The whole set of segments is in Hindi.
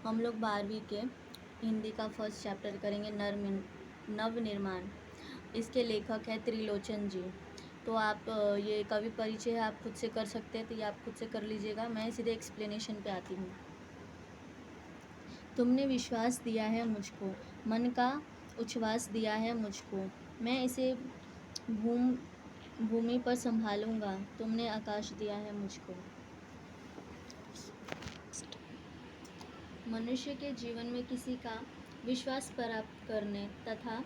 हम लोग 12वीं के हिंदी का फर्स्ट चैप्टर करेंगे नवनिर्माण। इसके लेखक है त्रिलोचन जी। तो आप ये कवि परिचय है, आप खुद से कर सकते हैं, तो ये आप खुद से कर लीजिएगा। मैं सीधे एक्सप्लेनेशन पे आती हूँ। तुमने विश्वास दिया है मुझको, मन का उच्छ्वास दिया है मुझको, मैं इसे भूमि पर संभालूंगा। तुमने आकाश दिया है मुझको। मनुष्य के जीवन में किसी का विश्वास प्राप्त करने तथा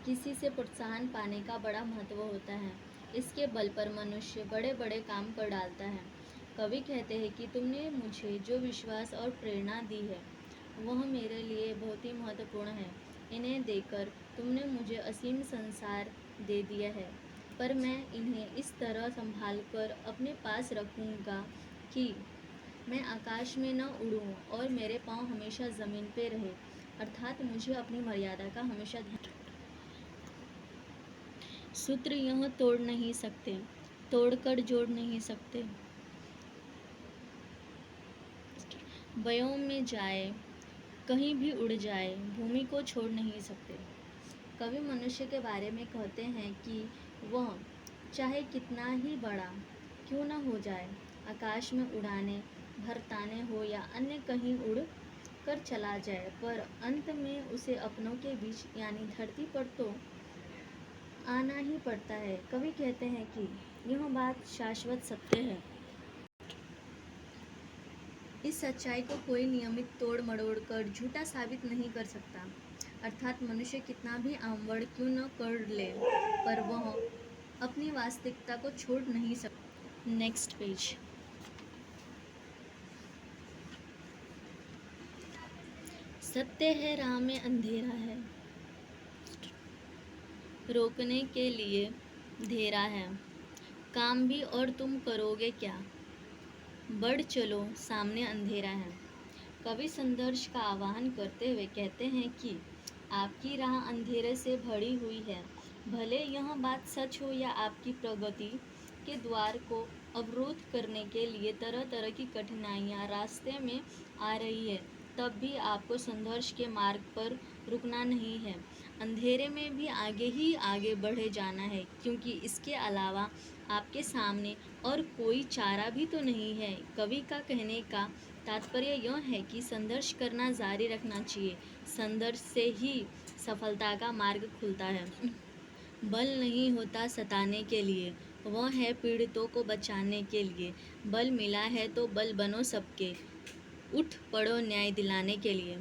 किसी से प्रोत्साहन पाने का बड़ा महत्व होता है। इसके बल पर मनुष्य बड़े बड़े काम कर डालता है। कवि कहते हैं कि तुमने मुझे जो विश्वास और प्रेरणा दी है वह मेरे लिए बहुत ही महत्वपूर्ण है। इन्हें देकर तुमने मुझे असीम संसार दे दिया है, पर मैं इन्हें इस तरह संभाल कर अपने पास रखूँगा कि मैं आकाश में न उड़ूं और मेरे पाँव हमेशा ज़मीन पे रहे, अर्थात मुझे अपनी मर्यादा का हमेशा ध्यान। सूत्र यह तोड़ नहीं सकते, तोड़कर जोड़ नहीं सकते। व्योम में जाए, कहीं भी उड़ जाए, भूमि को छोड़ नहीं सकते। कवि मनुष्य के बारे में कहते हैं कि वह चाहे कितना ही बड़ा क्यों न हो जाए, आकाश में उड़ाने भरताने हो या अन्य कहीं उड़ कर चला जाए, पर अंत में उसे अपनों के बीच यानी धरती पर तो आना ही पड़ता है। कवि कहते हैं कि यह बात शाश्वत सत्य है। इस सच्चाई को कोई नियमित तोड़ मरोड़ कर झूठा साबित नहीं कर सकता। अर्थात मनुष्य कितना भी आंवड़ क्यों न कर ले, पर वह अपनी वास्तविकता को छोड़ नहीं सकता। Next page. सत्य है राह में अंधेरा है, रोकने के लिए धेरा है, काम भी और तुम करोगे क्या, बढ़ चलो सामने अंधेरा है। कवि संघर्ष का आह्वान करते हुए कहते हैं कि आपकी राह अंधेरे से भरी हुई है। भले यह बात सच हो या आपकी प्रगति के द्वार को अवरोध करने के लिए तरह तरह की कठिनाइयाँ रास्ते में आ रही है, तब भी आपको संघर्ष के मार्ग पर रुकना नहीं है। अंधेरे में भी आगे ही आगे बढ़े जाना है, क्योंकि इसके अलावा आपके सामने और कोई चारा भी तो नहीं है। कवि का कहने का तात्पर्य यह है कि संघर्ष करना जारी रखना चाहिए। संघर्ष से ही सफलता का मार्ग खुलता है। बल नहीं होता सताने के लिए, वह है पीड़ितों को बचाने के लिए। बल मिला है तो बल बनो सबके, उठ पड़ो न्याय दिलाने के लिए।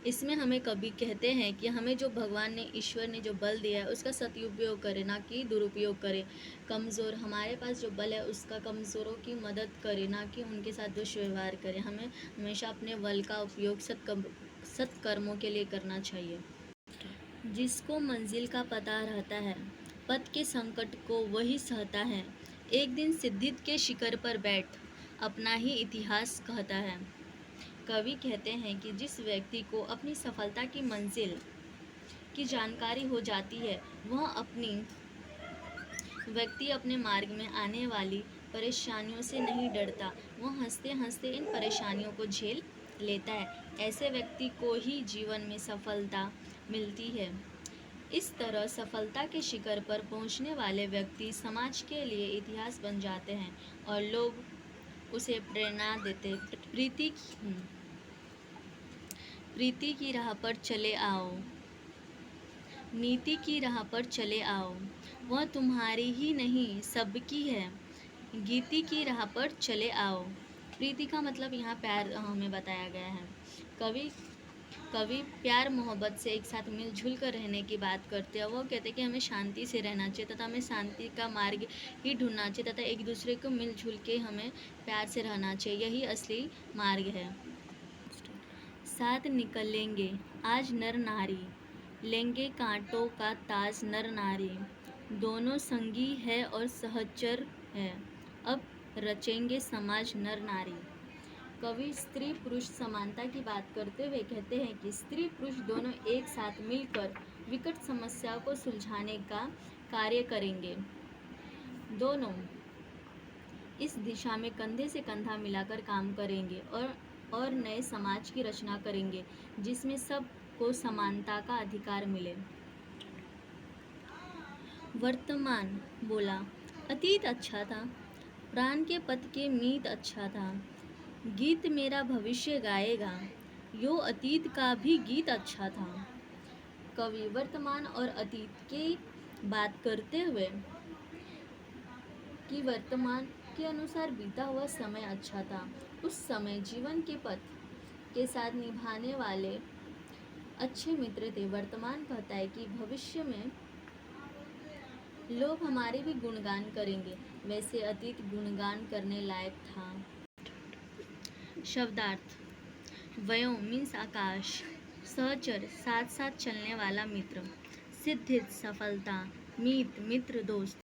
इसमें हमें कभी कहते हैं कि हमें जो भगवान ने, ईश्वर ने जो बल दिया है उसका सदुपयोग करें, ना कि दुरुपयोग करें। कमज़ोर, हमारे पास जो बल है उसका कमज़ोरों की मदद करें, ना कि उनके साथ दुष्व्यवहार करें। हमें हमेशा अपने बल का उपयोग सत्कर्मों के लिए करना चाहिए। जिसको मंजिल का पता रहता है, पथ के संकट को वही सहता है। एक दिन सिद्धि के शिखर पर बैठ अपना ही इतिहास कहता है। कवि कहते हैं कि जिस व्यक्ति को अपनी सफलता की मंजिल की जानकारी हो जाती है, वह अपने मार्ग में आने वाली परेशानियों से नहीं डरता। वह हंसते हंसते इन परेशानियों को झेल लेता है। ऐसे व्यक्ति को ही जीवन में सफलता मिलती है। इस तरह सफलता के शिखर पर पहुंचने वाले व्यक्ति समाज के लिए इतिहास बन जाते हैं और लोग उसे प्रेरणा देते। प्रीति की राह पर चले आओ, नीति की राह पर चले आओ, वह तुम्हारी ही नहीं सबकी है। गीति की राह पर चले आओ। प्रीति का मतलब यहाँ प्यार हमें बताया गया है। कवि प्यार मोहब्बत से एक साथ मिलजुल कर रहने की बात करते हैं। वो कहते हैं कि हमें शांति से रहना चाहिए तथा हमें शांति का मार्ग ही ढूंढना चाहिए तथा एक दूसरे को मिलजुल के हमें प्यार से रहना चाहिए। यही असली मार्ग है। साथ निकलेंगे आज नर नारी, लेंगे कांटों का ताज नर नारी, दोनों संगी है और सहचर है, अब रचेंगे समाज नर नारी। कवि स्त्री पुरुष समानता की बात करते हुए कहते हैं कि स्त्री पुरुष दोनों एक साथ मिलकर विकट समस्या को सुलझाने का कार्य करेंगे। दोनों इस दिशा में कंधे से कंधा मिलाकर काम करेंगे और और नए समाज की रचना करेंगे जिसमें सबको समानता का अधिकार मिले। वर्तमान बोला, अतीत अच्छा था, प्राण के पथ के मीत अच्छा था, गीत मेरा भविष्य गाएगा, यो अतीत का भी गीत अच्छा था। कवि वर्तमान और अतीत की बात करते हुए कि वर्तमान के अनुसार बीता हुआ समय अच्छा था, उस समय जीवन के पथ के साथ निभाने वाले अच्छे मित्र थे। वर्तमान कहता है कि भविष्य में लोग हमारे भी गुणगान करेंगे, वैसे अतीत गुणगान करने लायक था। शब्दार्थ, वयो मीन्स आकाश, सहचर साथ साथ चलने वाला मित्र, सिद्धित सफलता, मीत मित्र दोस्त।